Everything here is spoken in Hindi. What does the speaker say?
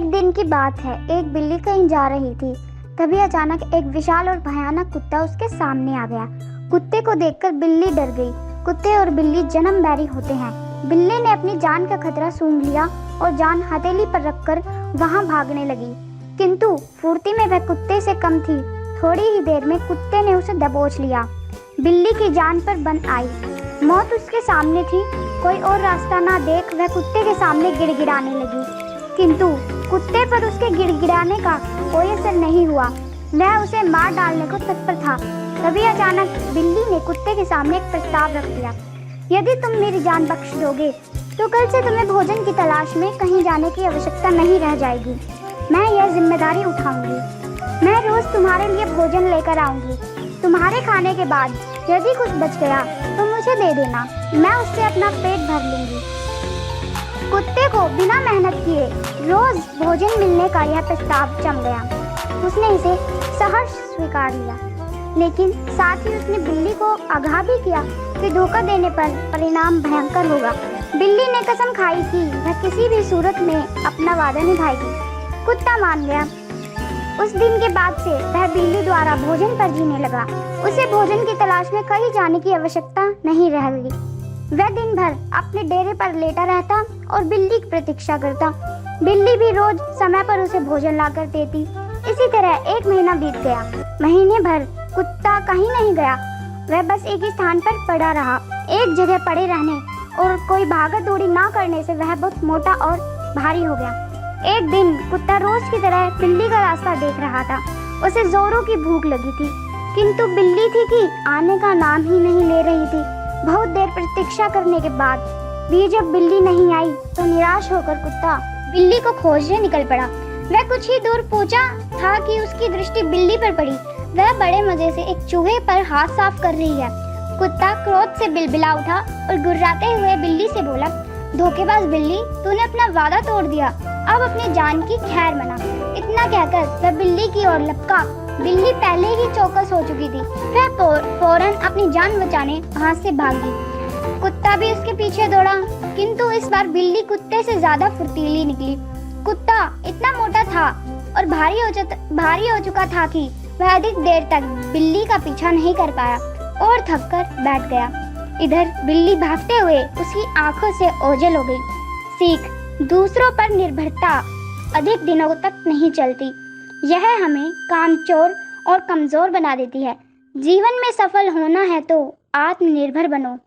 एक दिन की बात है। एक बिल्ली कहीं जा रही थी। तभी अचानक एक विशाल और भयानक कुत्ता उसके सामने आ गया। कुत्ते को देखकर बिल्ली डर गई। कुत्ते और बिल्ली जन्म बैरी होते हैं। बिल्ली ने अपनी जान का खतरा सूंघ लिया और जान हथेली पर रखकर वहां भागने लगी, किंतु फुर्ती में वह कुत्ते से कम थी। थोड़ी ही देर में कुत्ते ने उसे दबोच लिया। बिल्ली की जान पर बन आई। मौत उसके सामने थी। कोई और रास्ता ना देख वह कुत्ते के सामने गिड़गिड़ाने लगी, किंतु कुत्ते पर उसके गिड़गिड़ाने का कोई असर नहीं हुआ। वह उसे मार डालने को तत्पर था। तभी अचानक बिल्ली ने कुत्ते के सामने एक प्रस्ताव रख दिया। यदि तुम मेरी जान बख्श दोगे तो कल से तुम्हें भोजन की तलाश में कहीं जाने की आवश्यकता नहीं रह जाएगी। मैं यह जिम्मेदारी उठाऊंगी। मैं रोज तुम्हारे लिए भोजन लेकर आऊंगी। तुम्हारे खाने के बाद यदि कुछ बच गया तो मुझे दे देना, मैं उससे अपना पेट भर लूंगी। कुत्ते को बिना मेहनत किए रोज भोजन मिलने का यह प्रस्ताव जम गया। उसने इसे सहर्ष स्वीकार लिया, लेकिन साथ ही उसने बिल्ली को आगाह भी किया कि धोखा देने पर परिणाम भयंकर होगा। बिल्ली ने कसम खाई कि वह किसी भी सूरत में अपना वादा निभाएगी। कुत्ता मान गया। उस दिन के बाद से वह बिल्ली द्वारा भोजन पर जीने लगा। उसे भोजन की तलाश में कहीं जाने की आवश्यकता नहीं रह गई। वह दिन भर अपने डेरे पर लेटा रहता और बिल्ली की प्रतीक्षा करता। बिल्ली भी रोज समय पर उसे भोजन लाकर देती। इसी तरह एक महीना बीत गया। महीने भर कुत्ता कहीं नहीं गया। वह बस एक ही स्थान पर पड़ा रहा। एक जगह पड़े रहने और कोई भागा दौड़ी ना करने से वह बहुत मोटा और भारी हो गया। एक दिन कुत्ता रोज की तरह बिल्ली का रास्ता देख रहा था। उसे जोरों की भूख लगी थी, किंतु बिल्ली थी कि आने का नाम ही नहीं ले रही थी। बहुत देर प्रतीक्षा करने के बाद भी जब बिल्ली नहीं आई तो निराश होकर कुत्ता बिल्ली को खोजने निकल पड़ा। वह कुछ ही दूर पहुंचा था कि उसकी दृष्टि बिल्ली पर पड़ी। वह बड़े मजे से एक चूहे पर हाथ साफ कर रही है। कुत्ता क्रोध से बिलबिला उठा और गुर्राते हुए बिल्ली से बोला, धोखेबाज बिल्ली, तूने अपना वादा तोड़ दिया। अब अपनी जान की खैर मना। इतना कहकर वह बिल्ली की ओर लपका। बिल्ली पहले ही चौकस हो चुकी थी। वह फौरन अपनी जान बचाने वहां से भागी। कुत्ता भी उसके पीछे दौड़ा, किंतु इस बार बिल्ली कुत्ते से ज्यादा फुर्तीली निकली। कुत्ता इतना मोटा था और भारी हो चुका था कि वह अधिक देर तक बिल्ली का पीछा नहीं कर पाया और थककर बैठ गया। इधर बिल्ली भागते हुए उसकी आंखों से ओझल हो गई। सीख: दूसरों पर निर्भरता अधिक दिनों तक नहीं चलती। यह हमें कामचोर और कमजोर बना देती है। जीवन में सफल होना है तो आत्मनिर्भर बनो।